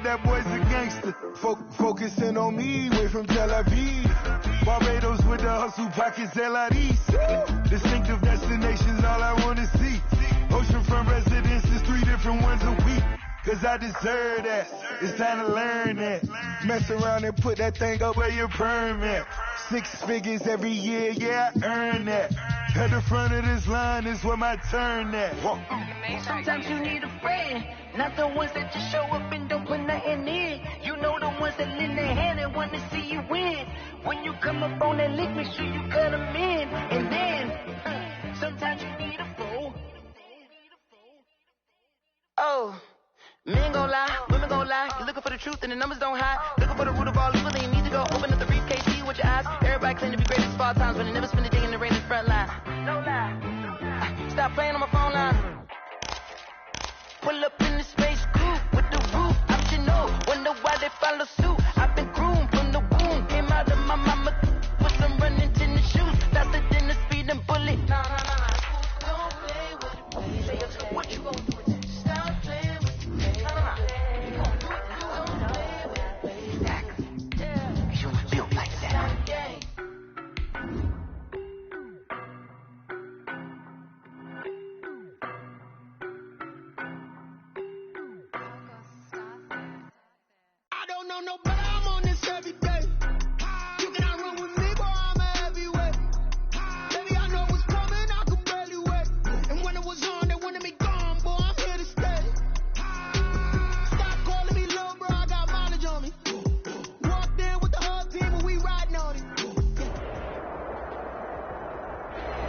that boy's a gangster. Focusing on me, way from Tel Aviv. Barbados with the hustle pockets, LIDs. Distinctive destinations, all I wanna see. Oceanfront residences, 3 different ones a week. Cause I deserve that, it's time to learn that. Mess around and put that thing up where your permit. 6 figures every year, yeah, I earn that. At the front of this line is where my turn at. Sometimes you need a friend, not the ones that just show up and don't put nothing in. You know the ones that lend their hand and want to see you win. When you come up on that lick, make sure you cut them in. And then, sometimes you need a fool. Oh. Men gon' lie, women gon' lie. You're looking for the truth and the numbers don't hide. Looking for the root of all evil, then you need to go open up the briefcase, see with your eyes. Everybody claim to be greatest of all times, but they never spend a day in the rain in the front line. No lie. Stop playing on my phone line. Pull up in the space coupe with the roof optional. Wonder why they follow suit. I've been groomed from the womb. Came out of my mama with some running tennis shoes. Faster than the speeding bullet. Nah. Don't play with it. What you gon' do?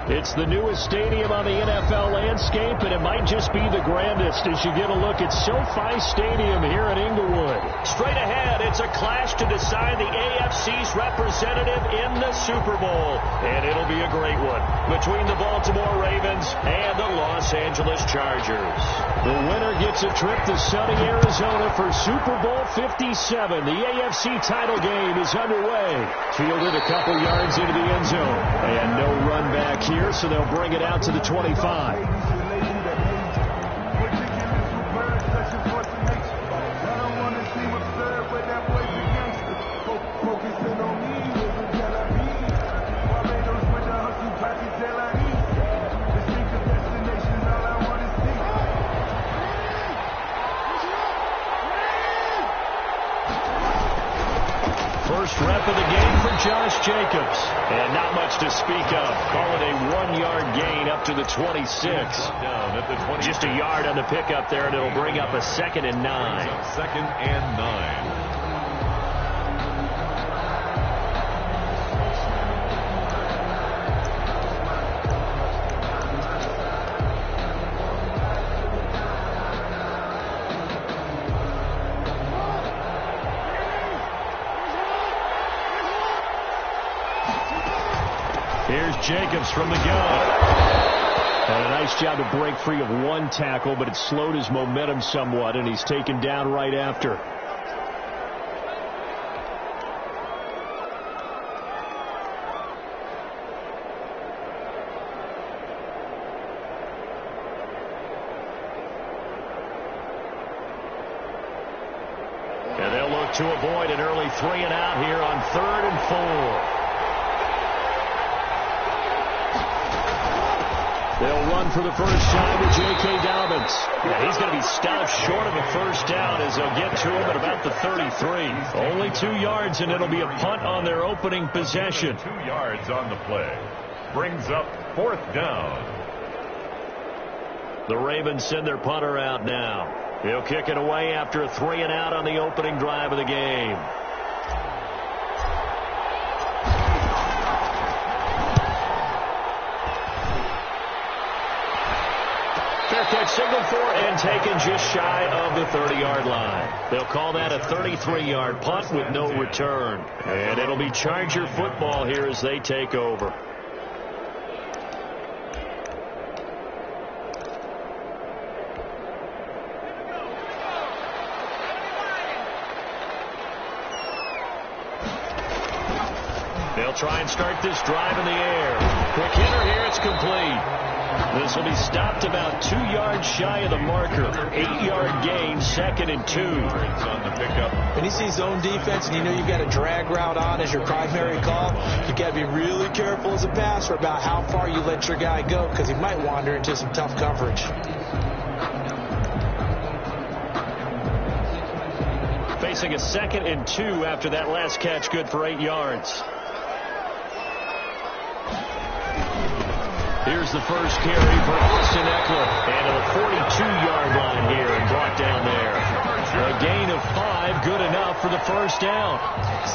It's the newest stadium on the NFL landscape, and it might just be the grandest as you get a look at SoFi Stadium here in Inglewood. Straight ahead, it's a clash to decide the AFC's representative in the Super Bowl, and it'll be a great one between the Baltimore Ravens and the Los Angeles Chargers. The winner gets a trip to sunny Arizona for Super Bowl 57. The AFC title game is underway. Fielded a couple yards into the end zone, and no run back here, so they'll bring it out to the 25. First rep of the game for Josh Jacobs. And not much to speak of. Call it a 1-yard gain up to the 26. Down at the 20. Just a yard on the pickup there, and it'll bring up a 2nd and 9. 2nd and 9. Here's Jacobs from the gun. And a nice job to break free of one tackle, but it slowed his momentum somewhat, and he's taken down right after. And they'll look to avoid an early 3-and-out here on 3rd and 4. They'll run for the first time with J.K. Dobbins. Yeah, he's going to be stopped short of a first down as they'll get to him at about the 33. Only 2 yards, and it'll be a punt on their opening possession. 2 yards on the play. Brings up 4th down. The Ravens send their punter out now. He'll kick it away after a 3-and-out on the opening drive of the game. Catch signaled for and taken just shy of the 30-yard line. They'll call that a 33-yard punt with no return. And it'll be Charger football here as they take over. They'll try and start this drive in the air. Quick hitter here, it's complete. This will be stopped about 2 yards shy of the marker. 8-yard gain, 2nd and 2. On the pickup. When you see zone defense and you know you've got a drag route on as your primary call, you've got to be really careful as a passer about how far you let your guy go, because he might wander into some tough coverage. Facing a 2nd and 2 after that last catch, good for 8 yards. Here's the first carry for Austin Eckler. And to the 42-yard line here and brought down there. A gain of 5, good enough for the first down.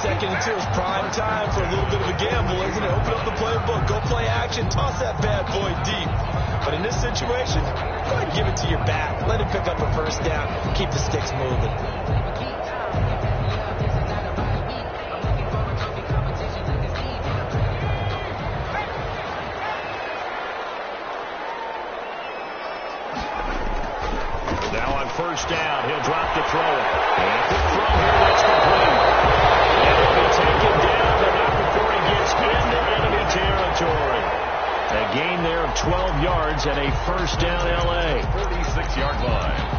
2nd and 2 is prime time for a little bit of a gamble, isn't it? Open up the playbook, go play action, toss that bad boy deep. But in this situation, go ahead and give it to your back. Let him pick up a first down, keep the sticks moving. First down, he'll drop to throw it. And the throw here, that's complete. And he'll be taken down, but not before he gets into enemy territory. A gain there of 12 yards and a first down L.A. 36-yard line.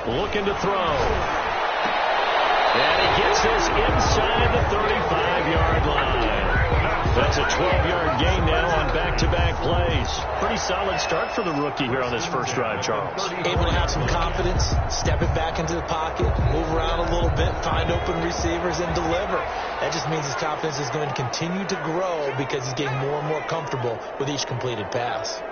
Looking to throw. And he gets this inside the 35-yard line. That's a 12-yard gain now on back-to-back plays. Pretty solid start for the rookie here on this first drive, Charles. Able to have some confidence, step it back into the pocket, move around a little bit, find open receivers, and deliver. That just means his confidence is going to continue to grow because he's getting more and more comfortable with each completed pass.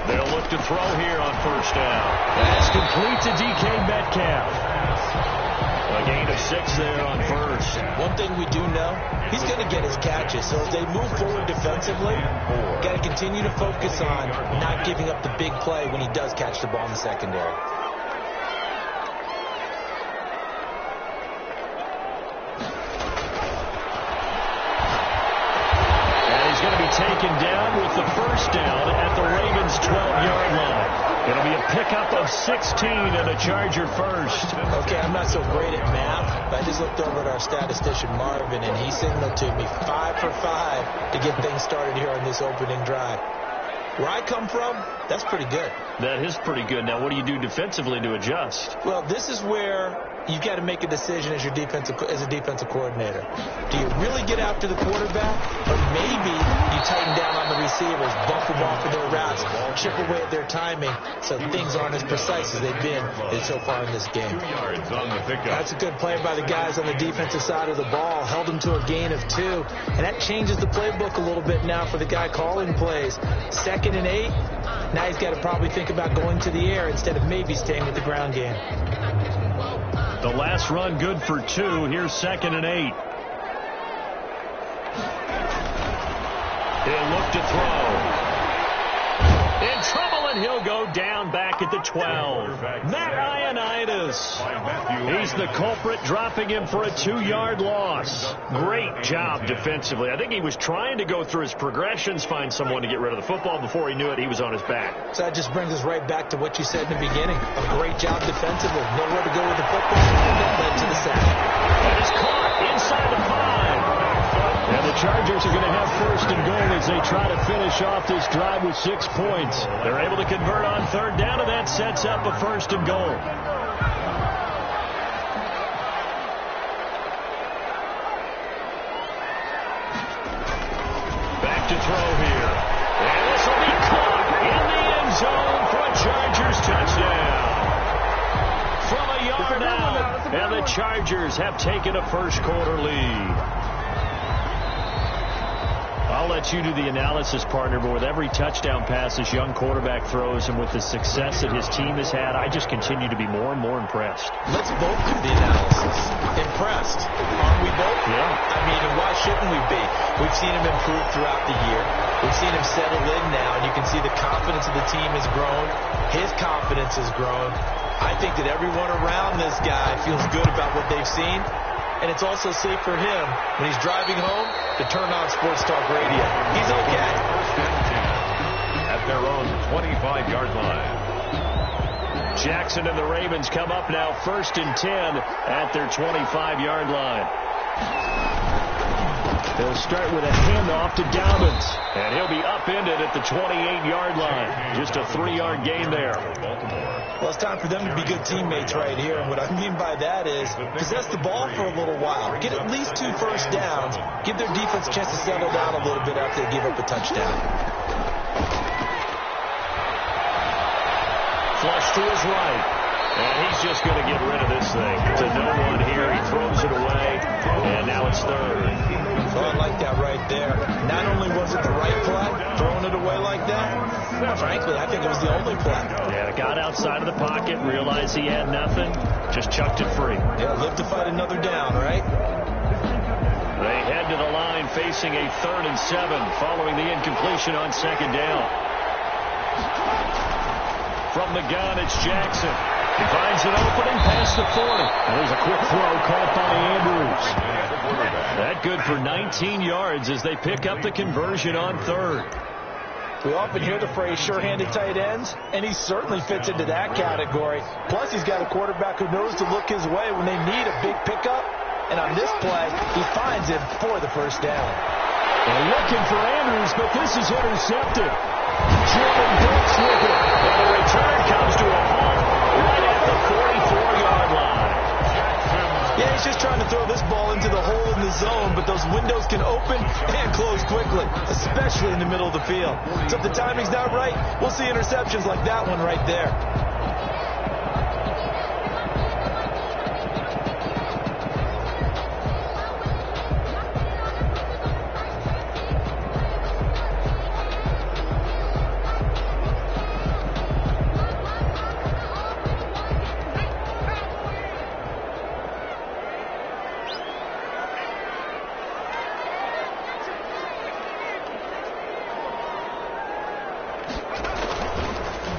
They'll look to throw here on first down. That's complete to DK Metcalf. A gain of 6 there on first. One thing we do know, he's going to get his catches. So as they move forward defensively, got to continue to focus on not giving up the big play when he does catch the ball in the secondary. Taken down with the first down at the Ravens' 12-yard line. It'll be a pickup of 16 and a Charger first. Okay, I'm not so great at math, but I just looked over at our statistician, Marvin, and he signaled to me 5 for 5 to get things started here on this opening drive. Where I come from, that's pretty good. That is pretty good. Now, what do you do defensively to adjust? Well, this is where you've got to make a decision as a defensive coordinator. Do you really get after the quarterback, or maybe you tighten down on the receivers, bump them off of their routes, chip away at their timing, so things aren't as precise as they've been so far in this game. 2 yards on the pickup. That's a good play by the guys on the defensive side of the ball. Held them to a gain of 2, and that changes the playbook a little bit now for the guy calling plays. 2nd and 8. Now he's got to probably think about going to the air instead of maybe staying with the ground game. The last run good for 2. Here's 2nd and 8. He'll look to throw. In trouble, and he'll go down back at the 12. Matt Ioannidis. He's the culprit, dropping him for a 2-yard loss. Great job defensively. I think he was trying to go through his progressions, find someone to get rid of the football. Before he knew it, he was on his back. So that just brings us right back to what you said in the beginning. A great job defensively. Nowhere to go with the football. That led to the sack. That is caught inside the 5. And the Chargers are going to have 1st and goal as they try to finish off this drive with 6 points. They're able to convert on 3rd down, and that sets up a 1st and goal. Back to throw here. And this will be caught in the end zone for a Chargers touchdown. From a yard out, and the Chargers have taken a first-quarter lead. I'll let you do the analysis, partner, but with every touchdown pass this young quarterback throws and with the success that his team has had, I just continue to be more and more impressed. Let's both do the analysis. Impressed. Aren't we both? Yeah. I mean, and why shouldn't we be? We've seen him improve throughout the year. We've seen him settle in now, and you can see the confidence of the team has grown. His confidence has grown. I think that everyone around this guy feels good about what they've seen, and it's also safe for him when he's driving home to turn on Sports Talk Radio. He's okay. First and 10 at their own 25-yard line. Jackson and the Ravens come up now 1st and 10 at their 25-yard line. They'll start with a handoff to Dobbins, and he'll be upended at the 28-yard line. Just a 3-yard gain there. Well, it's time for them to be good teammates right here. And what I mean by that is possess the ball for a little while. Get at least 2 first downs. Give their defense a chance to settle down a little bit after they give up a touchdown. Flush to his right. And he's just going to get rid of this thing. To no one here. He throws it away. And now it's 3rd. So I like that right there. Not only was it the right play, throwing it away like that, frankly, I think it was the only play. Yeah, got outside of the pocket, realized he had nothing, just chucked it free. Yeah, live to fight another down, right? They head to the line facing a 3rd and 7 following the incompletion on 2nd down. From the gun, it's Jackson. He finds an opening past the 40. And there's a quick throw caught by Andrews. That good for 19 yards as they pick up the conversion on 3rd. We often hear the phrase sure-handed tight ends, and he certainly fits into that category. Plus, he's got a quarterback who knows to look his way when they need a big pickup. And on this play, he finds him for the first down. They're looking for Andrews, but this is intercepted. Jordan Brooks with it. And the return comes to a halt right at the 44-yard line. Yeah, he's just trying to throw this ball into the hole in the zone, but those windows can open and close quickly, especially in the middle of the field. So if the timing's not right, we'll see interceptions like that one right there.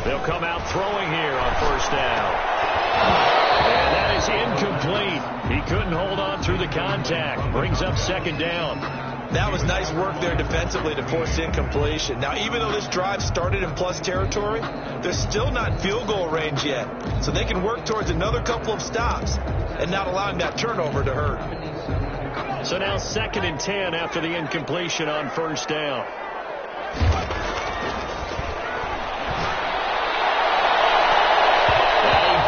They'll come out throwing here on 1st down. And that is incomplete. He couldn't hold on through the contact. Brings up 2nd down. That was nice work there defensively to force incompletion. Now, even though this drive started in plus territory, they're still not in field goal range yet. So they can work towards another couple of stops and not allowing that turnover to hurt. So now 2nd and 10 after the incompletion on 1st down.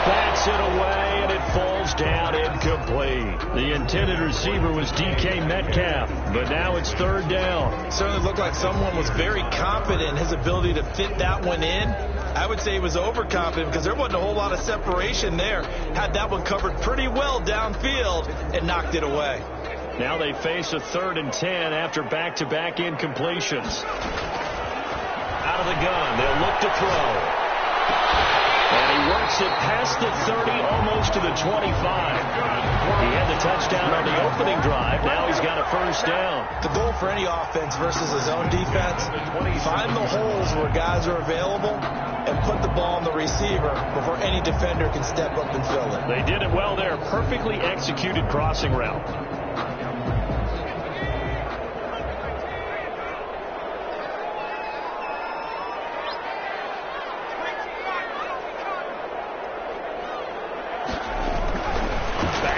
Bats it away, and it falls down incomplete. The intended receiver was DK Metcalf, but now it's 3rd down. Certainly looked like someone was very confident in his ability to fit that one in. I would say he was overconfident because there wasn't a whole lot of separation there. Had that one covered pretty well downfield and knocked it away. Now they face a 3rd and 10 after back-to-back incompletions. Out of the gun, they'll look to throw. And he works it past the 30, almost to the 25. He had the touchdown on the opening drive. Now he's got a 1st down. The goal for any offense versus his own defense, find the holes where guys are available and put the ball on the receiver before any defender can step up and fill it. They did it well there. Perfectly executed crossing route.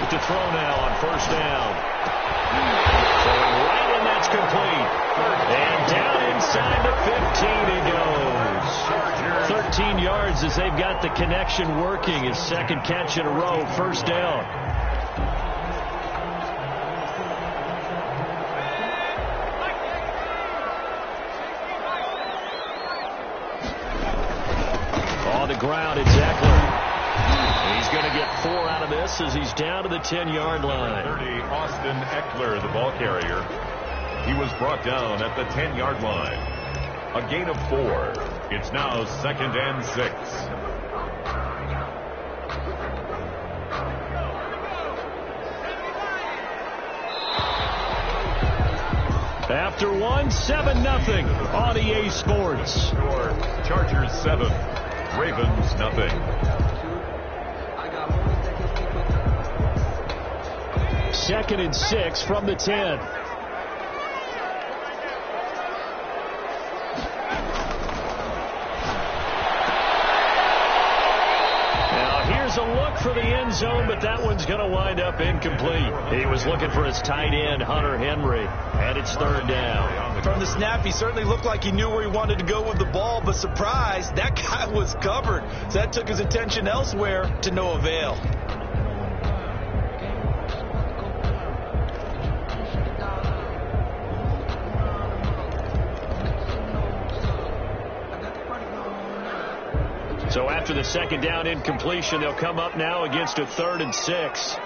To throw now on 1st down. Throwing right, and that's complete. And down inside the 15 he goes. 13 yards as they've got the connection working. His 2nd catch in a row, 1st down. On the ground, it's Eckler. He's going to get 4 out of this as he's down to the 10-yard line. 30, Austin Eckler, the ball carrier. He was brought down at the 10-yard line. A gain of 4. It's now 2nd and 6. After 7-0 on EA Sports. Score, Chargers 7, Ravens nothing. Second and 6 from the 10. A look for the end zone, but that one's going to wind up incomplete. He was looking for his tight end, Hunter Henry, and it's third down. From the snap, he certainly looked like he knew where he wanted to go with the ball, but surprise, that guy was covered. So that took his attention elsewhere to no avail. So after the second down incompletion, they'll come up now against a 3rd and 6.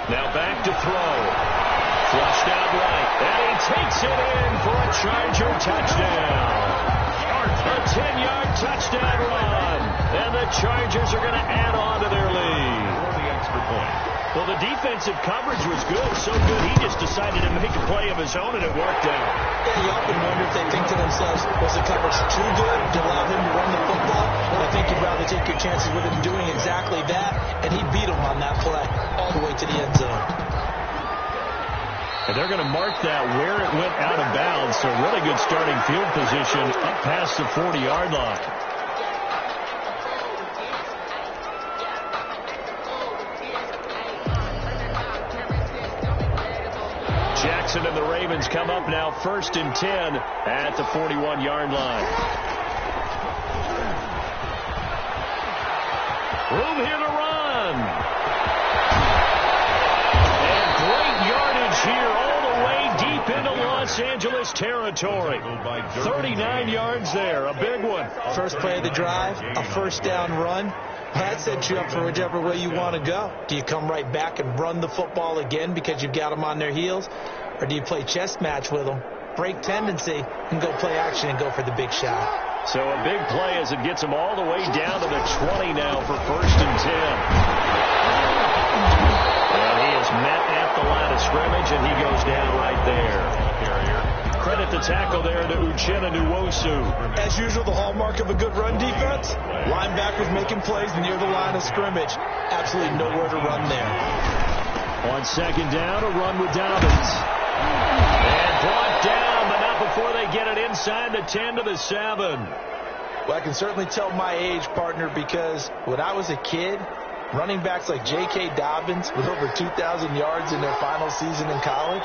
Now back to throw. Flushed out right. And he takes it in for a Charger touchdown. A 10-yard touchdown run. And the Chargers are going to add on to their lead. For the extra point. Well, the defensive coverage was good. So good, he just decided to make a play of his own, and it worked out. Yeah, you often wonder if they think to themselves, was the coverage too good to allow him to run the football? But I think you'd rather take your chances with him doing exactly that, and he beat him on that play all the way to the end zone. And they're going to mark that where it went out of bounds, so really good starting field position up past the 40-yard line. Jackson and the Ravens come up now 1st and 10 at the 41-yard line. Room here to run. And great yardage here all the way deep into Los Angeles territory. 39 yards there, a big one. First play of the drive, a first down run. That sets you up for whichever way you want to go. Do you come right back and run the football again because you've got them on their heels? Or do you play chess match with them, break tendency, and go play action and go for the big shot? So a big play as it gets them all the way down to the 20 now for 1st and 10. And he is met at the line of scrimmage, and he goes down right there. Credit the tackle there to Uchenna Nwosu. As usual, the hallmark of a good run defense, linebackers making plays near the line of scrimmage. Absolutely nowhere to run there. On second down, a run with Dobbins. And brought down, but not before they get it inside the 10 to the 7. Well, I can certainly tell my age, partner, because when I was a kid, running backs like J.K. Dobbins with over 2,000 yards in their final season in college,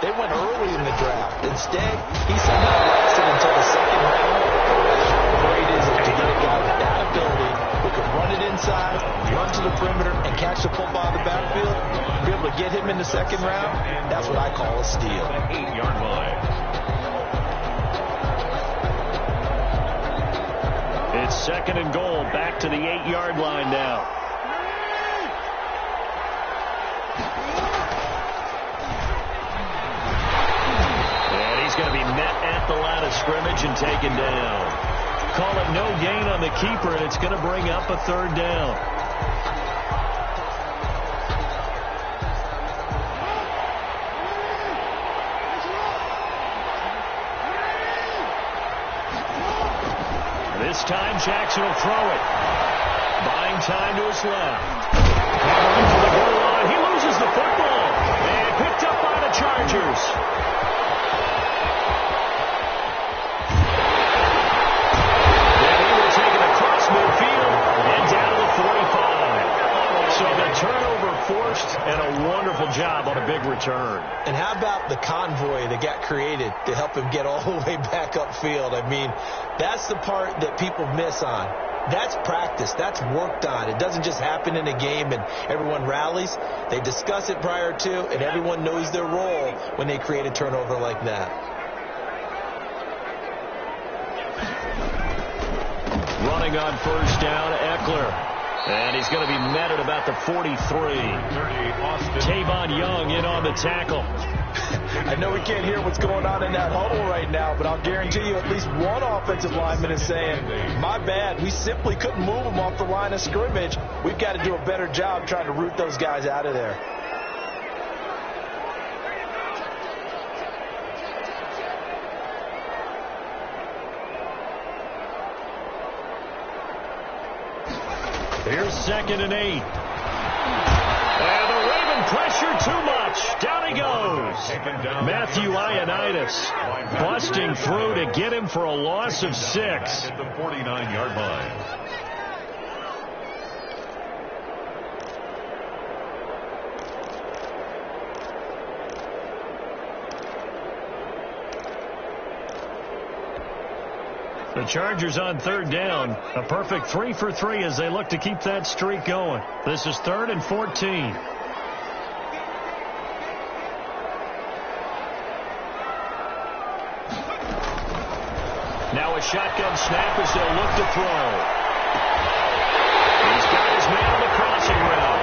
they went early in the draft. Instead, he somehow lasted until the second round. How great is it to get a guy with that ability who can run it inside, run to the perimeter, and catch the football in the backfield? Be able to get him in the second round, that's what I call a steal. 8-yard line. It's 2nd and goal, back to the 8-yard line now. Going to be met at the line of scrimmage and taken down. Call it no gain on the keeper, and it's going to bring up a 3rd down. This time Jackson will throw it. Buying time to his left. Covering for the goal line. He loses the football. And picked up by the Chargers. Midfield and down to the 45. So the turnover forced and a wonderful job on a big return. And how about the convoy that got created to help him get all the way back upfield? I mean, that's the part that people miss on. That's practice. That's worked on. It doesn't just happen in a game and everyone rallies. They discuss it prior to, and everyone knows their role when they create a turnover like that. Running on first down, Eckler. And he's going to be met at about the 43. Tavon Young in on the tackle. I know we can't hear what's going on in that huddle right now, but I'll guarantee you at least one offensive lineman is saying, my bad, we simply couldn't move them off the line of scrimmage. We've got to do a better job trying to root those guys out of there. Here's 2nd and 8. And the Raven pressure too much. Down he goes. Matthew Ioannidis busting through to get him for a loss of 6. At the 49-yard line. The Chargers on 3rd down. A perfect 3 for 3 as they look to keep that streak going. This is 3rd and 14. Now a shotgun snap as they'll look to throw. He's got his man on the crossing route.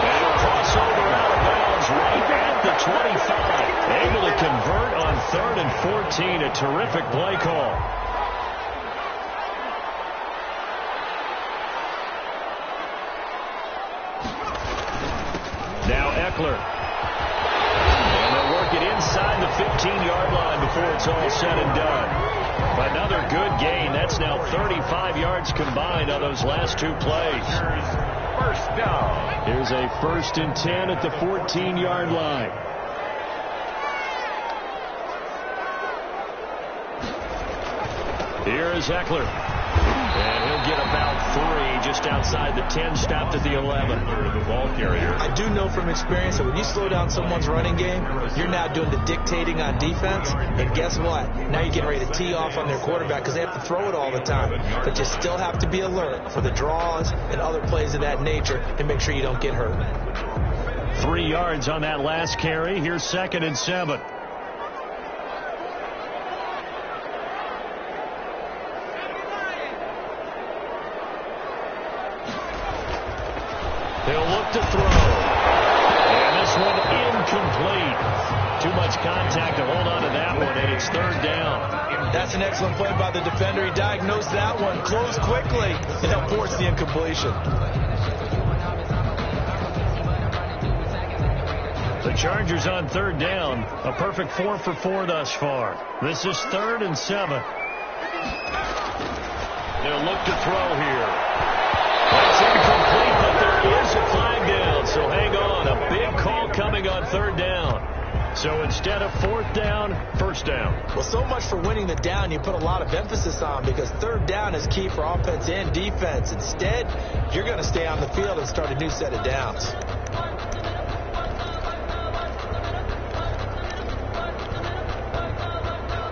And a crossover out of bounds right at the 25. Able to convert on 3rd and 14. A terrific play call. Now Eckler. And they'll work it inside the 15-yard line before it's all said and done. Another good gain. That's now 35 yards combined on those last 2 plays. First down. Here's a 1st and 10 at the 14-yard line. Here is Eckler. And he'll get about 3 just outside the 10, stopped at the 11. The ball carrier. I do know from experience that when you slow down someone's running game, you're now doing the dictating on defense. And guess what? Now you're getting ready to tee off on their quarterback because they have to throw it all the time. But you still have to be alert for the draws and other plays of that nature and make sure you don't get hurt. 3 yards on that last carry. Here's 2nd and 7. He'll look to throw. And this one incomplete. Too much contact to hold on to that one, and it's 3rd down. That's an excellent play by the defender. He diagnosed that one, closed quickly, and now forced the incompletion. The Chargers on 3rd down. A perfect 4 for 4 thus far. This is 3rd and 7. They'll look to throw here. That's incomplete, but there is a flag down, so hang on. A big call coming on 3rd down. So instead of 4th down, 1st down. Well, so much for winning the down you put a lot of emphasis on because 3rd down is key for offense and defense. Instead, you're going to stay on the field and start a new set of downs.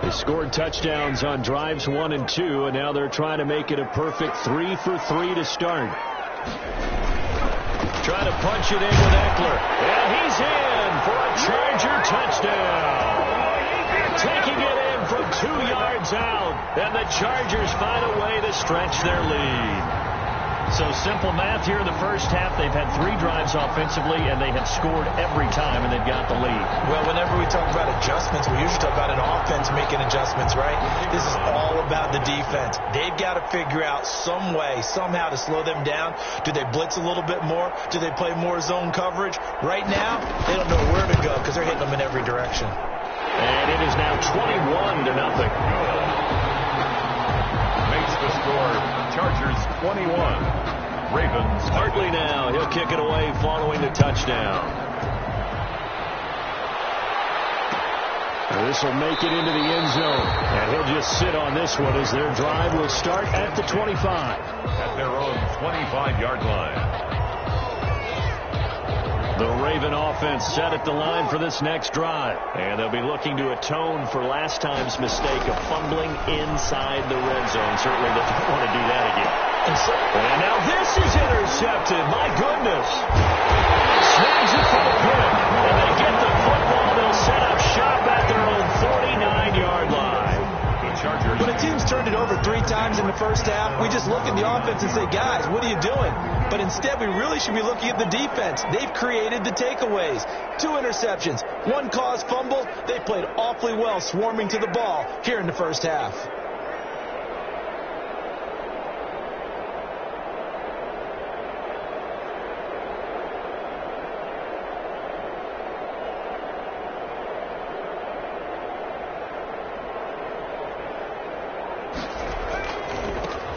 They scored touchdowns on drives 1 and 2, and now they're trying to make it a perfect 3 for 3 to start. Trying to punch it in with Eckler. And he's in for a Charger touchdown. Taking it in from 2 yards out, and the Chargers find a way to stretch their lead. So simple math here in the first half. They've had 3 drives offensively, and they have scored every time, and they've got the lead. Well, whenever we talk about adjustments, we usually talk about an offense making adjustments, right? This is all about the defense. They've got to figure out some way, somehow to slow them down. Do they blitz a little bit more? Do they play more zone coverage? Right now, they don't know where to go because they're hitting them in every direction. And it is now 21-0. Makes the score. Chargers 21. Ravens. Hartley now. He'll kick it away following the touchdown. This will make it into the end zone. And he'll just sit on this one as their drive will start at the 25. At their own 25-yard line. The Raven offense set at the line for this next drive. And they'll be looking to atone for last time's mistake of fumbling inside the red zone. Certainly they don't want to do that again. And now this is intercepted. My goodness. Snags it for the pick. And they get the football. They'll set up shop at their own 49-yard line. Chargers. When a team's turned it over 3 times in the first half, we just look at the offense and say, guys, what are you doing? But instead, we really should be looking at the defense. They've created the takeaways. 2 interceptions, 1 caused fumble. They played awfully well swarming to the ball here in the first half.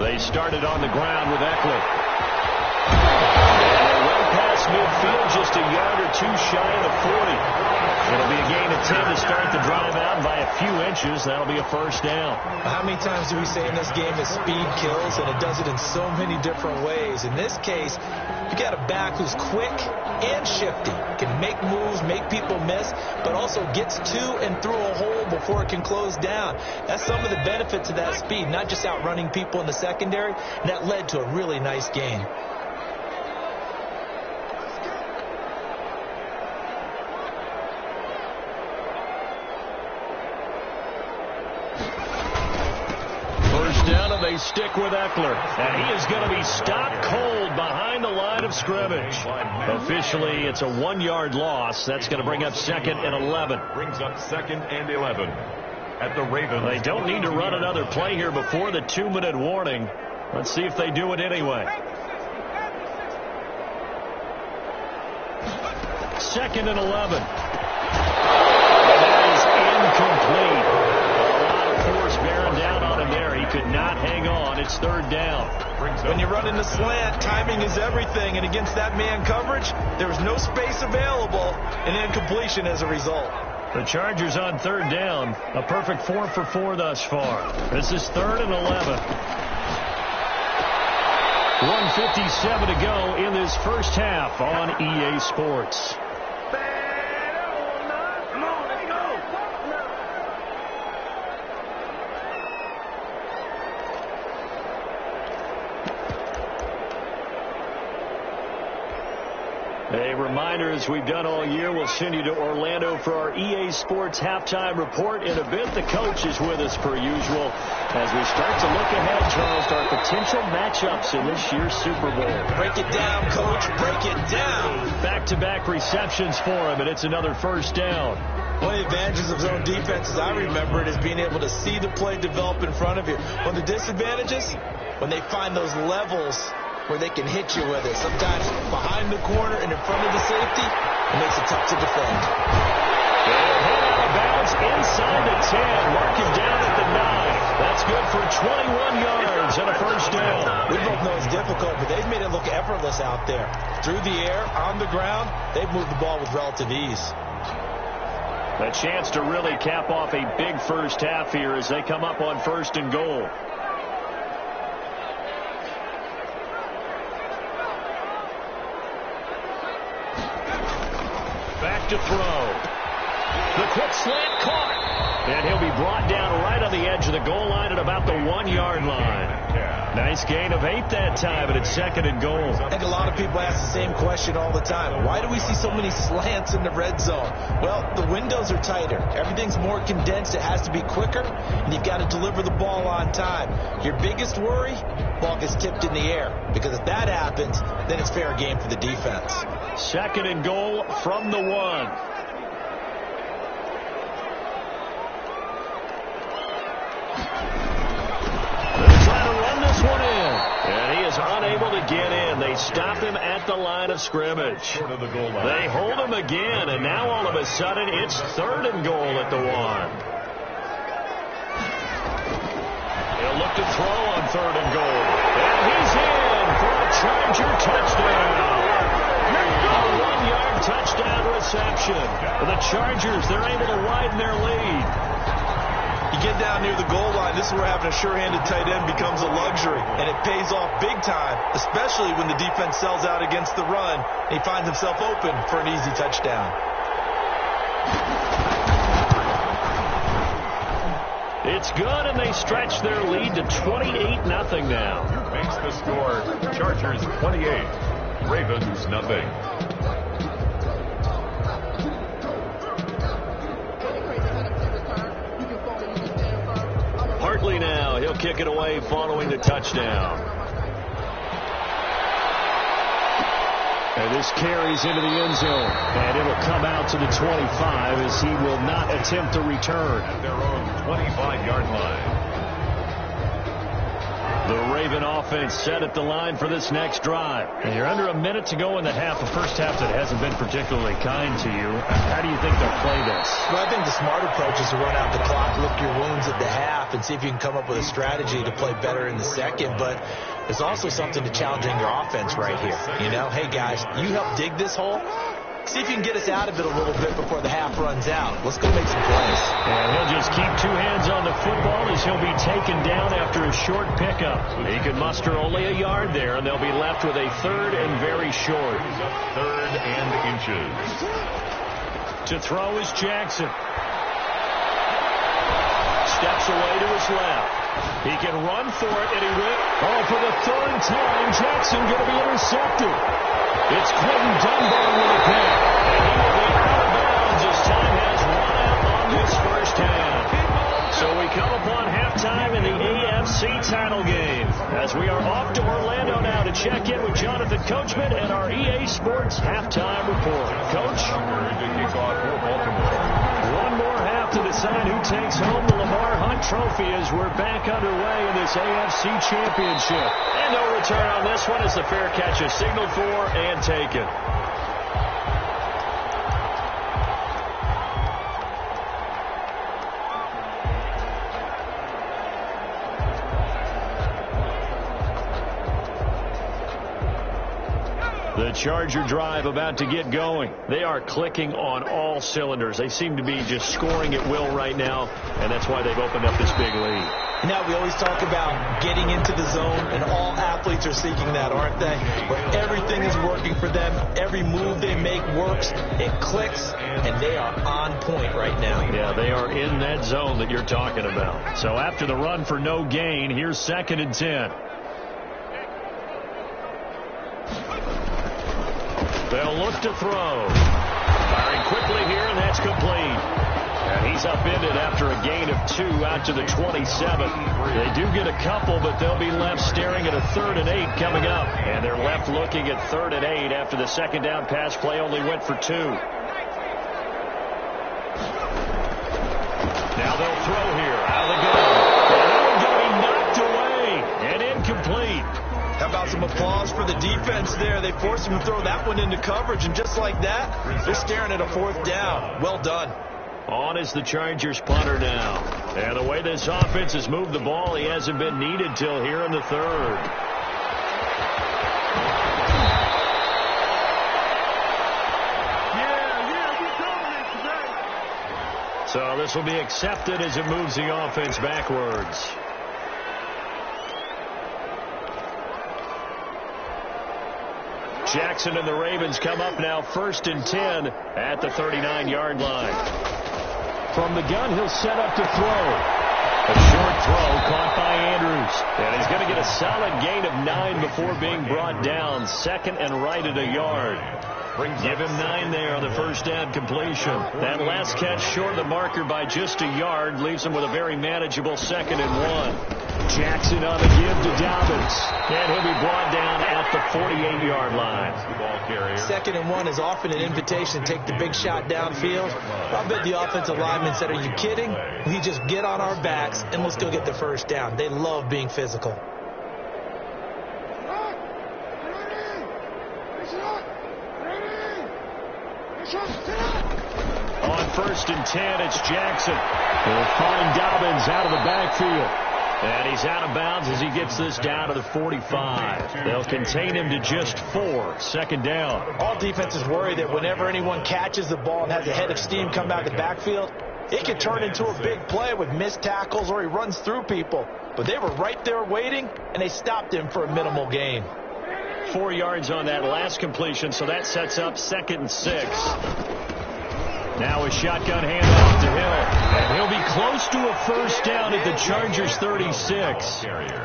They started on the ground with Eckler. midfield, just a yard or two shy of the 40. It'll be a gain of 10 to start the drive out by a few inches. That'll be a first down. How many times do we say in this game that speed kills, and it does it in so many different ways? In this case, you got a back who's quick and shifty, can make moves, make people miss, but also gets to and through a hole before it can close down. That's some of the benefits of that speed, not just outrunning people in the secondary. And that led to a really nice gain. They stick with Eckler, and he is going to be stopped cold behind the line of scrimmage. Officially, it's a 1-yard loss. That's going to bring up 2nd and 11. Brings up 2nd and 11 at the Ravens. They don't need to run another play here before the 2-minute warning. Let's see if they do it anyway. 2nd and 11. And that is incomplete. Bearing down on him there. He could not hang on. It's 3rd down. When you run in the slant, timing is everything. And against that man coverage, there was no space available, and incompletion as a result. The Chargers on 3rd down. A perfect 4 for 4 thus far. This is 3rd and 11. 1:57 to go in this first half on EA Sports. A reminder, as we've done all year, we'll send you to Orlando for our EA Sports halftime report. In a bit, the coach is with us per usual as we start to look ahead, Charles, to our potential matchups in this year's Super Bowl. Break it down, Coach. Break it down. Back-to-back receptions for him, and it's another first down. One of the advantages of zone defense, as I remember it, is being able to see the play develop in front of you. One of the disadvantages, when they find those levels where they can hit you with it. Sometimes behind the corner and in front of the safety, it makes it tough to defend. They'll head out of bounds inside the 10. Mark him down at the 9. That's good for 21 yards and a first down. We both know it's difficult, but they've made it look effortless out there. Through the air, on the ground, they've moved the ball with relative ease. A chance to really cap off a big first half here as they come up on 1st and goal. Back to throw. The quick slant caught. And he'll be brought down right on the edge of the goal line at about the 1-yard line. Nice gain of 8 that time, and it's 2nd and goal. I think a lot of people ask the same question all the time. Why do we see so many slants in the red zone? Well, the windows are tighter. Everything's more condensed. It has to be quicker, and you've got to deliver the ball on time. Your biggest worry, ball gets tipped in the air. Because if that happens, then it's fair game for the defense. 2nd and goal from the 1. And he is unable to get in. They stop him at the line of scrimmage. They hold him again, and now all of a sudden it's 3rd and goal at the 1. He'll look to throw on 3rd and goal. And he's in for a Charger touchdown. A 1-yard touchdown reception. For the Chargers, they're able to widen their lead. You get down near the goal line, this is where having a sure-handed tight end becomes a luxury, and it pays off big time, especially when the defense sells out against the run, and he finds himself open for an easy touchdown. It's good, and they stretch their lead to 28-0 now. Makes the score Chargers 28, Ravens nothing. Now he'll kick it away following the touchdown. And this carries into the end zone, and it'll come out to the 25 as he will not attempt to return. At their own 25-yard line. The Raven offense set at the line for this next drive. And you're under a minute to go in the half, a first half that hasn't been particularly kind to you. How do you think they'll play this? Well, I think the smart approach is to run out the clock, lick your wounds at the half, and see if you can come up with a strategy to play better in the second. But there's also something to challenging your offense right here. You know, hey, guys, you help dig this hole. See if you can get us out of it a little bit before the half runs out. Let's go make some plays. And he'll just keep two hands on the football as he'll be taken down after a short pickup. He could muster only a yard there, and they'll be left with a third and very short. Third and inches. To throw is Jackson. Steps away to his left. He can run for it, and he will. Oh, for the third time, Jackson going to be intercepted. It's Quentin Dunbar with a pick. And he will be out of bounds as time has run out on this first half. So we come upon halftime in the AFC title game as we are off to Orlando now to check in with Jonathan Coachman and our EA Sports halftime report. Coach? One more half to decide who takes home the Lamar Hunt Trophy as we're back underway in this AFC Championship. And no return on this one as the fair catch is signaled for and taken. The Charger drive about to get going. They are clicking on all cylinders. They seem to be just scoring at will right now, and that's why they've opened up this big lead. Now, we always talk about getting into the zone, and all athletes are seeking that, aren't they? Where everything is working for them, every move they make works, it clicks, and they are on point right now. Yeah, they are in that zone that you're talking about. So after the run for no gain, here's 2nd and 10. They'll look to throw. Firing quickly here, and that's complete. And he's upended after a gain of 2 out to the 27. They do get a couple, but they'll be left staring at a 3rd and 8 coming up. And they're left looking at 3rd and 8 after the second down pass play only went for 2. Now they'll throw here out of the gun. And that one's going to be knocked away and incomplete. How about some applause for the defense there? They forced him to throw that one into coverage, and just like that, they're staring at a 4th down. Well done. On is the Chargers punter now. And the way this offense has moved the ball, he hasn't been needed till here in the 3rd. So this will be accepted as it moves the offense backwards. Jackson and the Ravens come up now 1st and 10 at the 39-yard line. From the gun, he'll set up to throw. A short throw caught by Andrews. And he's going to get a solid gain of 9 before being brought down. 2nd and right at a yard. Give him 9 there on the first down completion. That last catch short of the marker by just a yard leaves him with a very manageable 2nd and 1. Jackson on the give to Dobbins. And he'll be brought down at the 48-yard line. 2nd and 1 is often an invitation to take the big shot downfield. I bet the offensive lineman said, are you kidding? We just get on our backs and let's go get the first down. They love being physical. On 1st and 10, it's Jackson. He'll find Dobbins out of the backfield. And he's out of bounds as he gets this down to the 45. They'll contain him to just 4. 2nd down. All defenses worry that whenever anyone catches the ball and has a head of steam come out of the backfield, it could turn into a big play with missed tackles or he runs through people. But they were right there waiting, and they stopped him for a minimal gain. 4 yards on that last completion, so that sets up 2nd and 6. Now a shotgun handoff to Hill. And he'll be close to a first down at the Chargers 36.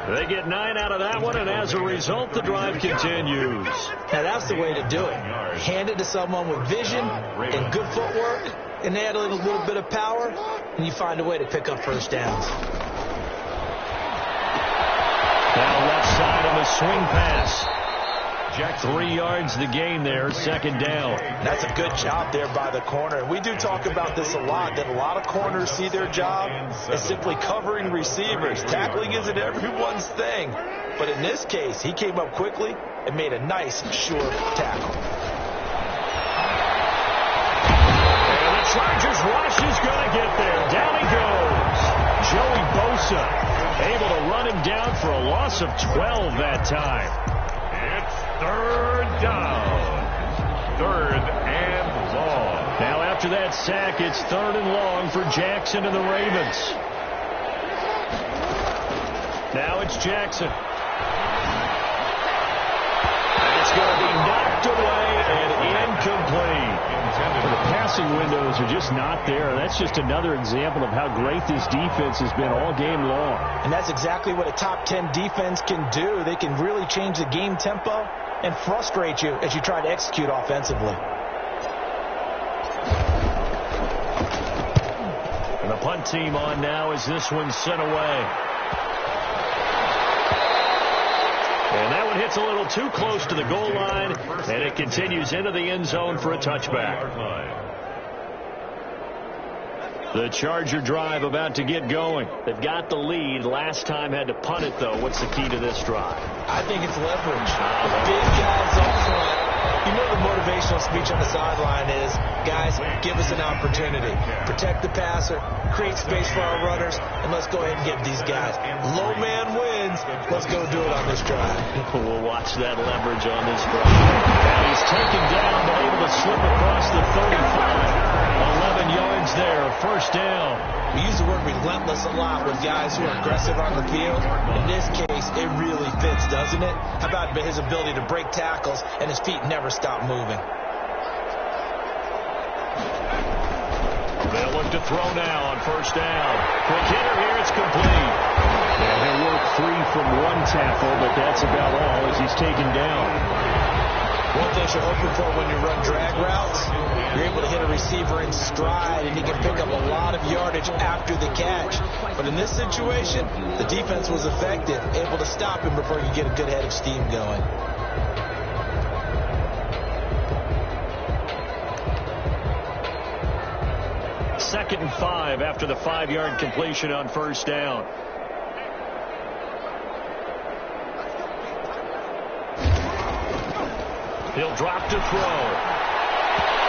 They get 9 out of that one, and as a result, the drive continues. Now that's the way to do it. Hand it to someone with vision and good footwork, and add a little bit of power, and you find a way to pick up first downs. Now left side on the swing pass. Jackson. 3 yards to gain there, second down. That's a good job there by the corner. We do talk about this a lot, that a lot of corners see their job as simply covering receivers. Tackling isn't everyone's thing. But in this case, he came up quickly and made a nice, sure tackle. And the Chargers rush is going to get there. Down he goes. Joey Bosa able to run him down for a loss of 12 that time. It's third down. Third and long. Now after that sack, it's third and long for Jackson and the Ravens. Now it's Jackson. It's going to be knocked away and incomplete. The passing windows are just not there. That's just another example of how great this defense has been all game long. And that's exactly what a top 10 defense can do. They can really change the game tempo and frustrate you as you try to execute offensively. And the punt team on now as this one's sent away. And that one hits a little too close to the goal line, and it continues into the end zone for a touchback. The Charger drive about to get going. They've got the lead. Last time had to punt it, though. What's the key to this drive? I think it's leverage. Big guys up front. You know the motivational speech on the sideline is, guys, give us an opportunity. Protect the passer, create space for our runners, and let's go ahead and get these guys. Low man wins. Let's go do it on this drive. We'll watch that leverage on this drive. And he's taken down, but able to slip across the 35. 11 yards there, first down. We use the word relentless a lot with guys who are aggressive on the field. In this case, it really fits, doesn't it? How about his ability to break tackles and his feet never stop moving? They'll look to throw now on first down. Quick hitter here, it's complete. And he'll work free from one tackle, but that's about all as he's taken down. One thing you're hoping for when you run drag routes, you're able to hit a receiver in stride, and he can pick up a lot of yardage after the catch. But in this situation, the defense was effective, able to stop him before you get a good head of steam going. Second and 5 after the 5-yard completion on first down. He'll drop to throw.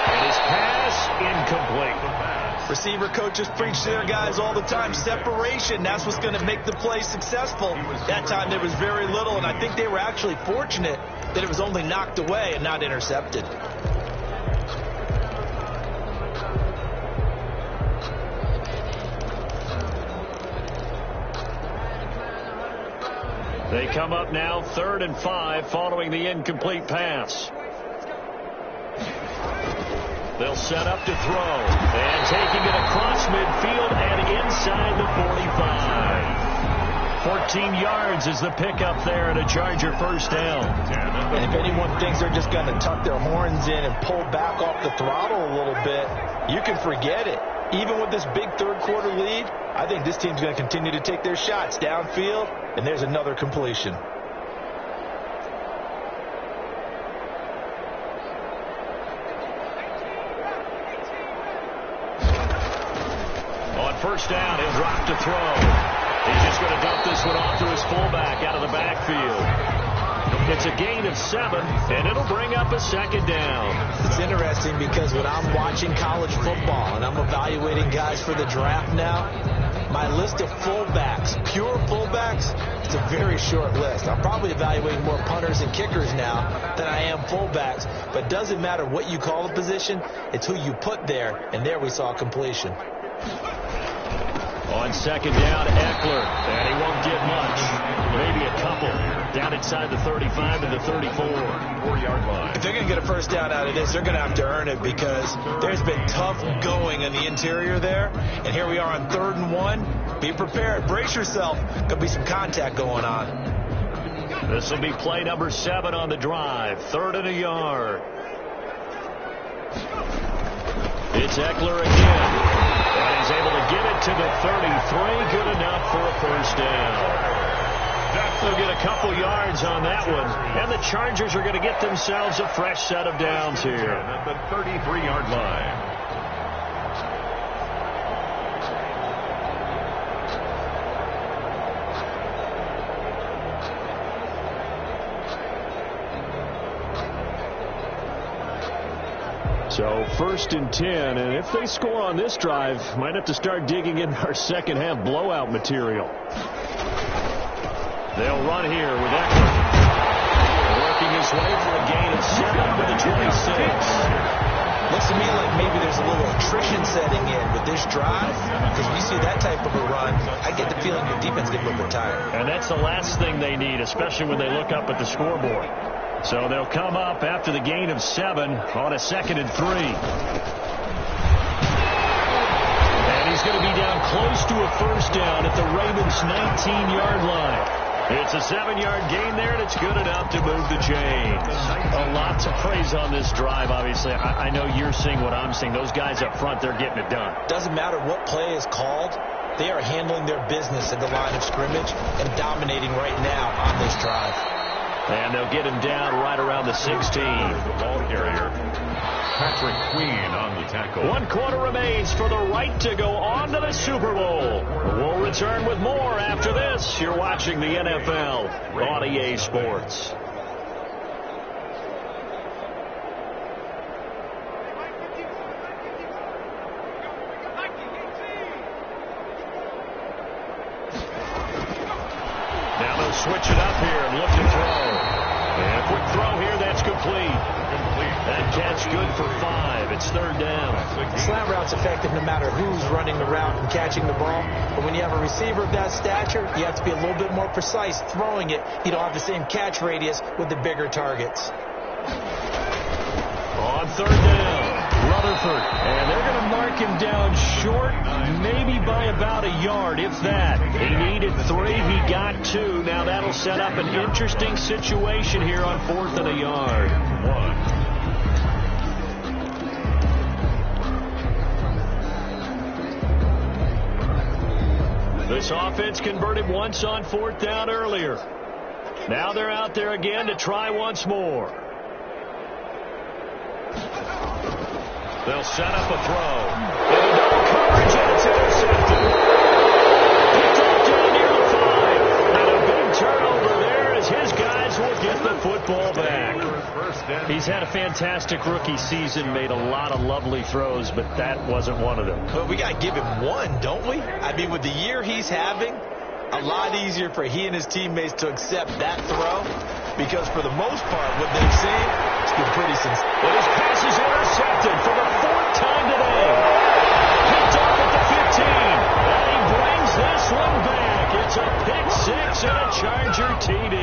And his pass incomplete. Receiver coaches preach to their guys all the time. Separation, that's what's going to make the play successful. That time there was very little, and I think they were actually fortunate that it was only knocked away and not intercepted. They come up now, 3rd and 5, following the incomplete pass. They'll set up to throw. And taking it across midfield and inside the 45. 14 yards is the pickup there at a Charger first down. And if anyone thinks they're just going to tuck their horns in and pull back off the throttle a little bit, you can forget it. Even with this big third-quarter lead, I think this team's going to continue to take their shots downfield, and there's another completion. On first down, he'll drop to throw. He's just going to dump this one off to his fullback out of the backfield. It's a gain of 7, and it'll bring up a second down. It's interesting because when I'm watching college football and I'm evaluating guys for the draft now, my list of fullbacks, pure fullbacks, it's a very short list. I'm probably evaluating more punters and kickers now than I am fullbacks, but it doesn't matter what you call a position, it's who you put there, and there we saw completion. On second down, Eckler, and he won't get much. Maybe a couple. Down inside the 35 to the 34-yard line. If they're going to get a first down out of this, they're going to have to earn it because there's been tough going in the interior there. And here we are on 3rd and 1. Be prepared. Brace yourself. Could be some contact going on. This will be play number 7 on the drive. 3rd and a yard. It's Eckler again. And he's able to get it to the 33. Good enough for a first down. That's They'll get a couple yards on that one. And the Chargers are going to get themselves a fresh set of downs here. At the 33-yard line. So 1st and 10, and if they score on this drive, might have to start digging in our second half blowout material. They'll run here with Eckler. Working his way for a gain of 7 with the 26. Looks to me like maybe there's a little attrition setting in with this drive, because we see that type of a run, I get the feeling your defense gets a little bit tired. And that's the last thing they need, especially when they look up at the scoreboard. So they'll come up after the gain of 7 on a 2nd and 3. And he's going to be down close to a first down at the Ravens' 19-yard line. It's a 7-yard gain there, and it's good enough to move the chains. A lot to praise on this drive, obviously. I know you're seeing what I'm seeing. Those guys up front, they're getting it done. Doesn't matter what play is called. They are handling their business at the line of scrimmage and dominating right now on this drive. And they'll get him down right around the 16. The ball carrier, Patrick Queen on the tackle. 1 quarter remains for the right to go on to the Super Bowl. We'll return with more after this. You're watching the NFL on EA Sports. Now they'll switch it up here and look to throw. And a quick throw here, that's complete. That catch good for 5. It's 3rd down. Slant route's effective no matter who's running the route and catching the ball. But when you have a receiver of that stature, you have to be a little bit more precise throwing it. You don't have the same catch radius with the bigger targets. On 3rd down, Rutherford. And they're going to mark him down short, maybe by about a yard, if that. He needed 3. He got 2. Now that'll set up an interesting situation here on 4th and a yard. 1. This offense converted once on 4th down earlier. Now they're out there again to try once more. They'll set up a throw. Into double coverage, and it's intercepted. Picked off down near the 5. And a big turnover there as his guys will get the football back. He's had a fantastic rookie season, made a lot of lovely throws, but that wasn't one of them. But we got to give him one, don't we? I mean, with the year he's having, a lot easier for he and his teammates to accept that throw, because for the most part, what they've seen, it's been pretty sincere. Well, his pass is intercepted for the 4th time today. Picked off at the 15, and he brings this one back. It's a pick 6 and a Charger TD.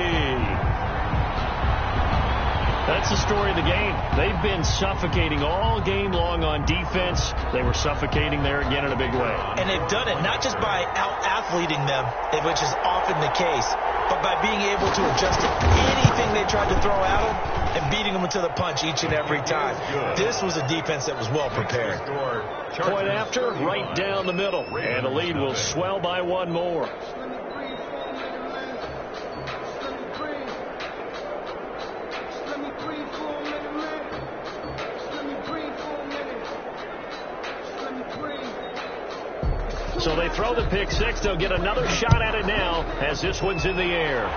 That's the story of the game. They've been suffocating all game long on defense. They were suffocating there again in a big way. And they've done it not just by out-athleting them, which is often the case, but by being able to adjust to anything they tried to throw at them and beating them to the punch each and every time. This was a defense that was well prepared. Point after, right down the middle. And the lead will swell by 1 more. So they throw the pick 6. They'll get another shot at it now as this one's in the air.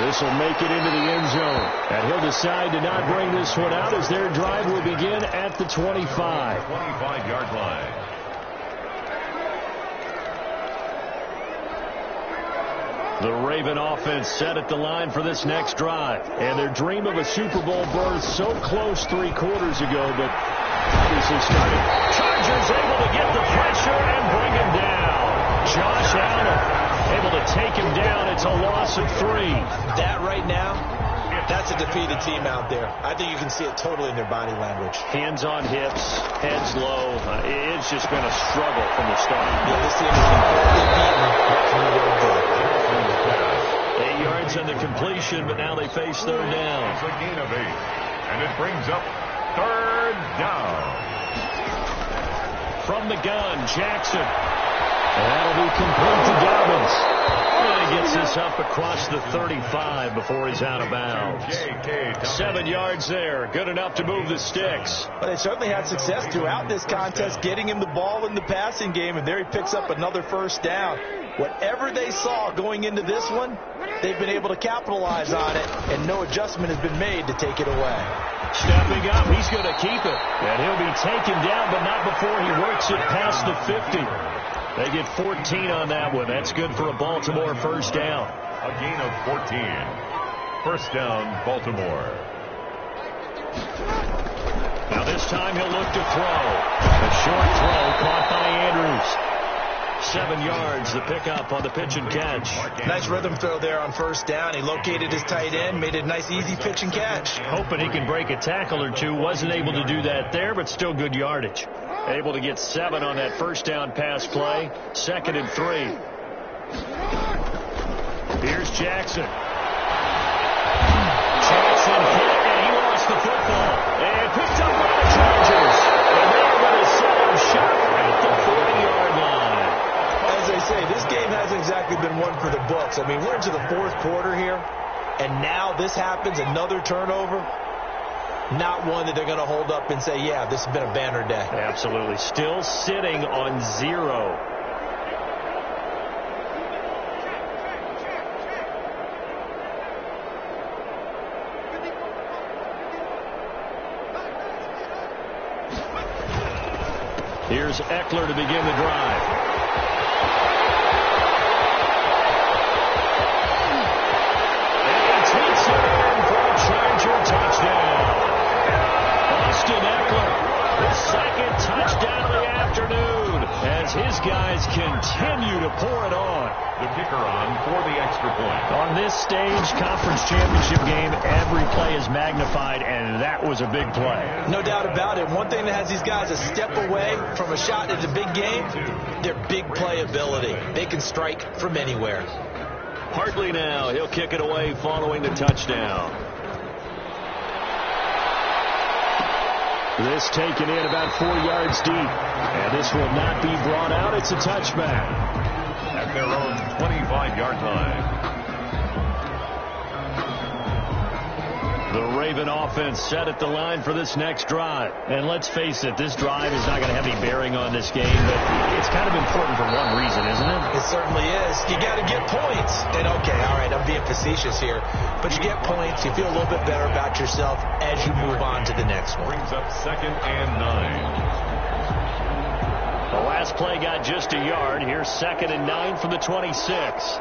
This will make it into the end zone. And he'll decide to not bring this one out as their drive will begin at the 25. 25-yard line. The Raven offense set at the line for this next drive. And their dream of a Super Bowl berth so close 3 quarters ago, but obviously starting. Chargers able to get the pressure and bring him down. Josh Allen able to take him down. It's a loss of 3. That right now, that's a defeated team out there. I think you can see it totally in their body language. Hands on hips, heads low. It's just been a struggle from the start. Yeah, this team has been thoroughly beaten right from the word go. 8 yards on the completion, but now they face 3rd down. It's a gain of 8, and it brings up 3rd down. From the gun, Jackson. And that'll be complete to Dobbins. And he gets this up across the 35 before he's out of bounds. 7 yards there. Good enough to move the sticks. Well, they certainly had success throughout this contest, getting him the ball in the passing game, and there he picks up another first down. Whatever they saw going into this one, they've been able to capitalize on it, and no adjustment has been made to take it away. Stepping up, he's going to keep it. And he'll be taken down, but not before he works it past the 50. They get 14 on that one. That's good for a Baltimore first down. A gain of 14. First down, Baltimore. Now this time he'll look to throw. A short throw caught by Andrews. 7 yards, the pickup on the pitch and catch. Nice rhythm throw there on first down. He located his tight end, made it a nice, easy pitch and catch. Hoping he can break a tackle or two. Wasn't able to do that there, but still good yardage. Able to get 7 on that first down pass play. 2nd and 3. Here's Jackson. Jackson hit, and he lost the football. And picked up by the Chargers. And they're going to set him sharp at the 40-yard line. As I say, this game hasn't exactly been one for the books. I mean, we're into the 4th quarter here, and now this happens, another turnover. Not one that they're going to hold up and say, yeah, this has been a banner day. Absolutely. Still sitting on 0. Here's Eckler to begin the drive. Touchdown. Austin Eckler, the 2nd touchdown of the afternoon as his guys continue to pour it on. The kicker on for the extra point. On this stage, conference championship game, every play is magnified, and that was a big play. No doubt about it. One thing that has these guys a step away from a shot at the big game, their big play ability. They can strike from anywhere. Hartley now, he'll kick it away following the touchdown. This taken in about 4 yards deep. And this will not be brought out. It's a touchback. At their own 25-yard line. The Raven offense set at the line for this next drive. And let's face it, this drive is not going to have any bearing on this game, but it's kind of important for one reason, isn't it? It certainly is. You got to get points. And okay, all right, I'm being facetious here, but you get points, you feel a little bit better about yourself as you move on to the next one. Brings up 2nd and 9. The last play got just a yard. Here's 2nd and 9 from the 26.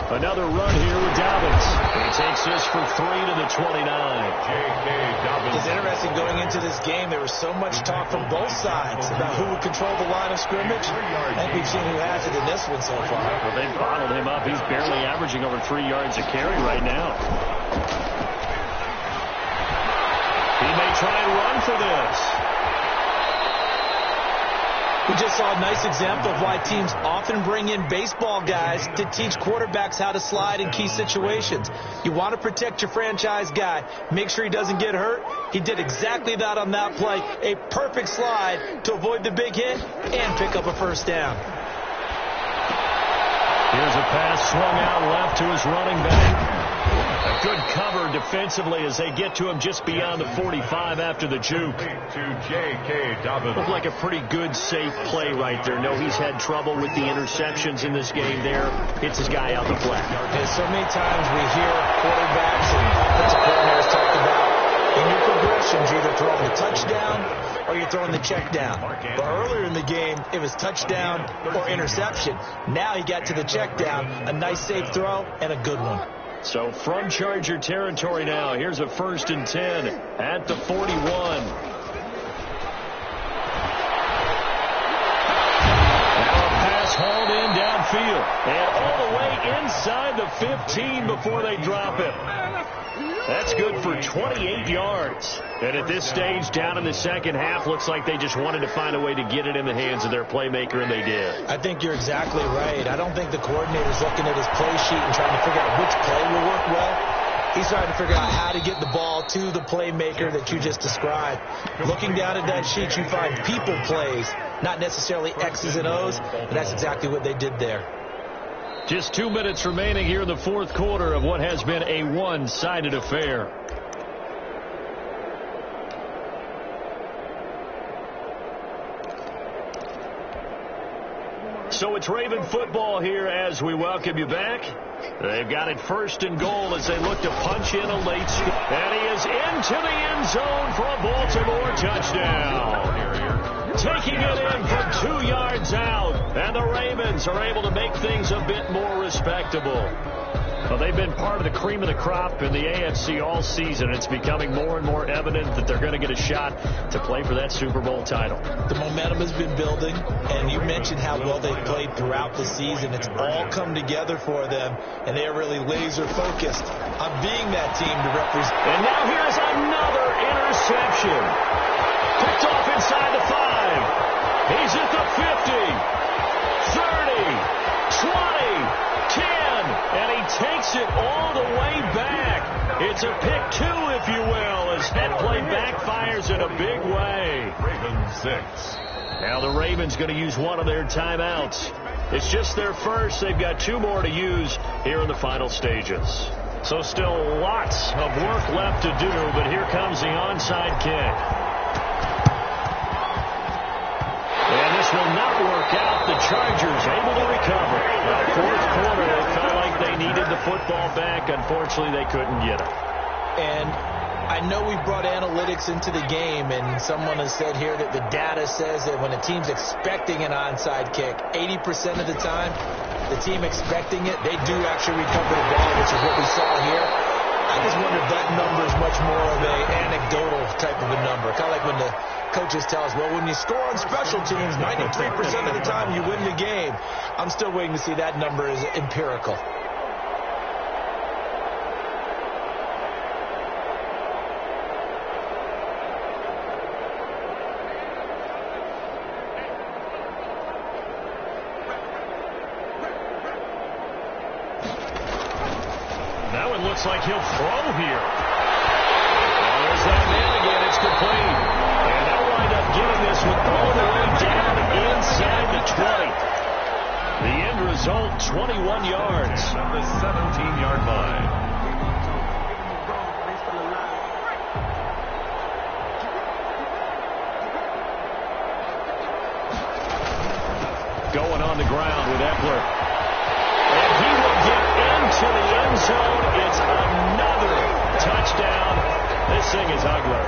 Another run here with Dobbins. He takes this for 3 to the 29. J.K. Dobbins. It's interesting going into this game. There was so much talk from both sides about who would control the line of scrimmage. I think we've seen who has it in this one so far. Well, they've bottled him up. He's barely averaging over 3 yards a carry right now. He may try and run for this. We just saw a nice example of why teams often bring in baseball guys to teach quarterbacks how to slide in key situations. You want to protect your franchise guy. Make sure he doesn't get hurt. He did exactly that on that play. A perfect slide to avoid the big hit and pick up a first down. Here's a pass swung out left to his running back. A good cover defensively as they get to him just beyond the 45 after the juke. To J.K. Dobbins. Looked like a pretty good, safe play right there. No, he's had trouble with the interceptions in this game there. Hits his guy out the flat. And so many times we hear quarterbacks and offensive coordinators talk about in your progressions, you're either throwing the touchdown or you're throwing the check down. But earlier in the game, it was touchdown or interception. Now he got to the check down, a nice safe throw, and a good one. So from Charger territory now, here's a 1st and 10 at the 41. Now a pass hauled in downfield and all the way inside the 15 before they drop it. That's good for 28 yards. And at this stage, down in the second half, looks like they just wanted to find a way to get it in the hands of their playmaker, and they did. I think you're exactly right. I don't think the coordinator's looking at his play sheet and trying to figure out which play will work well. He's trying to figure out how to get the ball to the playmaker that you just described. Looking down at that sheet, you find people plays not necessarily X's and O's, but that's exactly what they did there. Just 2 minutes remaining here in the fourth quarter of what has been a one-sided affair. So it's Raven football here as we welcome you back. They've got it first and goal as they look to punch in a late score. And he is into the end zone for a Baltimore touchdown. Taking it in from 2 yards out. And the Ravens are able to make things a bit more respectable. Well, they've been part of the cream of the crop in the AFC all season. It's becoming more and more evident that they're going to get a shot to play for that Super Bowl title. The momentum has been building, and you mentioned how well they've played throughout the season. It's all come together for them, and they are really laser-focused on being that team to represent. And now here's another interception. Picked off inside the 5. He's at the 50, 30, 20. 10, and he takes it all the way back. It's a pick 2, if you will, as that play backfires in a big way. Ravens 6. Now the Ravens going to use one of their timeouts. It's just their first. They've got 2 more to use here in the final stages. So still lots of work left to do, but here comes the onside kick. And this will not work out. The Chargers able to recover. Fourth quarter, it felt like they needed the football back. Unfortunately, they couldn't get it. And I know we brought analytics into the game, and someone has said here that the data says that when a team's expecting an onside kick, 80% of the time, the team expecting it, they do actually recover the ball, which is what we saw here. I just wonder if that number is much more of an anecdotal type of a number. Kind of like when the coaches tell us, well, when you score on special teams, 93% of the time you win the game. I'm still waiting to see that number as empirical. That one looks like he'll throw here. There's that man again. It's complete. And they'll wind up getting this one all the way down inside the 20. The end result, 21 yards. On the 17-yard line. Going on the ground with Eckler. And he will get into the end zone. It's another touchdown. This thing is ugly.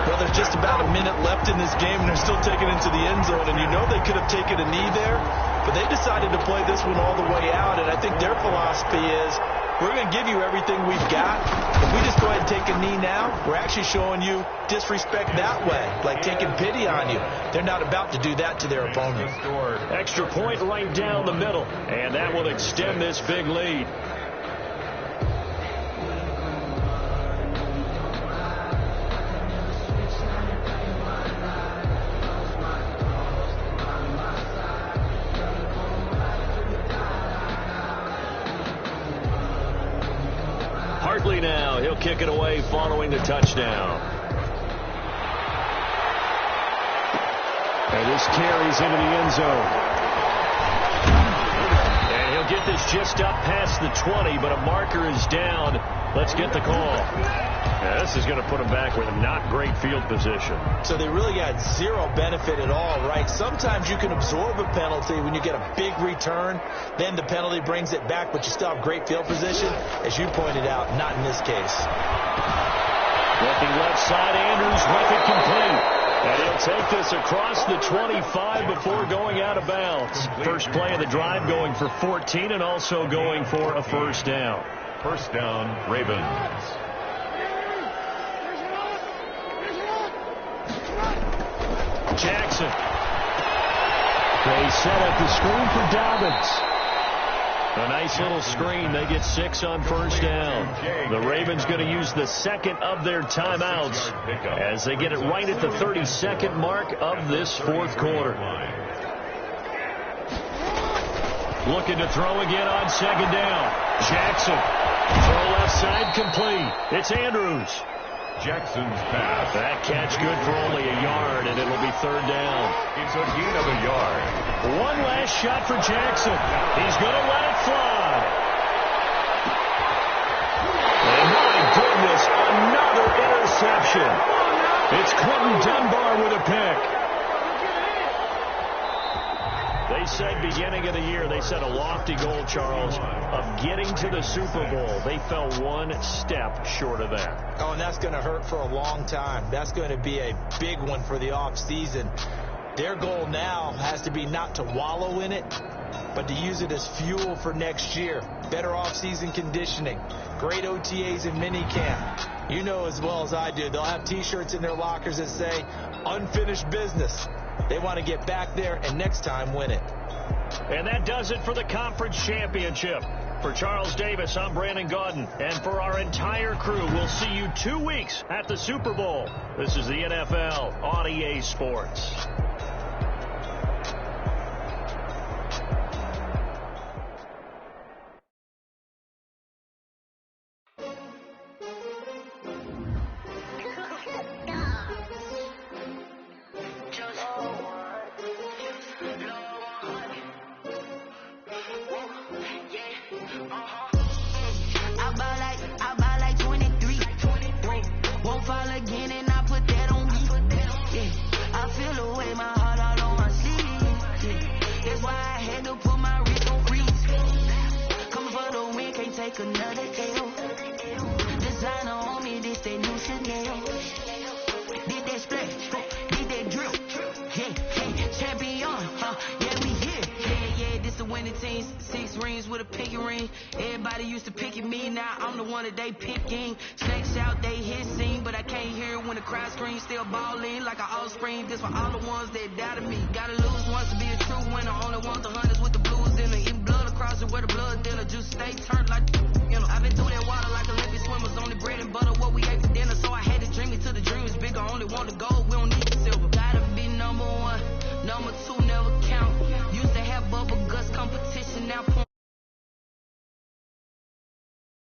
Well, there's just about a minute left in this game, and they're still taking it into the end zone. And you know they could have taken a knee there, but they decided to play this one all the way out. And I think their philosophy is, we're going to give you everything we've got. If we just go ahead and take a knee now, we're actually showing you disrespect that way, like taking pity on you. They're not about to do that to their opponent. Extra point right down the middle, and that will extend this big lead. Hartley now, he'll kick it away following the touchdown. And this carries into the end zone. And he'll get this just up past the 20, but a marker is down. Let's get the call. Now, this is going to put them back with a not great field position. So they really got zero benefit at all, right? Sometimes you can absorb a penalty when you get a big return. Then the penalty brings it back, but you still have great field position. As you pointed out, not in this case. Looking left side, Andrews with it complete. And he'll take this across the 25 before going out of bounds. First play of the drive going for 14 and also going for a first down. First down, Ravens. Jackson. They set up the screen for Dobbins. A nice little screen. They get 6 on first down. The Ravens going to use the second of their timeouts as they get it right at the 32nd mark of this fourth quarter. Looking to throw again on second down. Jackson. Throw left side complete. It's Andrews. Jackson's pass. That catch good for only a yard, and it'll be third down. It's a gain of a yard. One last shot for Jackson. He's going to let it fly. And my goodness, another interception. It's Quentin Dunbar with a pick. They said beginning of the year, they set a lofty goal, Charles, of getting to the Super Bowl. They fell one step short of that. Oh, and that's going to hurt for a long time. That's going to be a big one for the offseason. Their goal now has to be not to wallow in it, but to use it as fuel for next year. Better offseason conditioning, great OTAs and minicamp. You know as well as I do, they'll have T-shirts in their lockers that say, unfinished business. They want to get back there and next time win it. And that does it for the conference championship. For Charles Davis, I'm Brandon Gaudin. And for our entire crew, we'll see you 2 weeks at the Super Bowl. This is the NFL on EA Sports. Still ballin' like an offspring. This for all the ones that doubted me. Gotta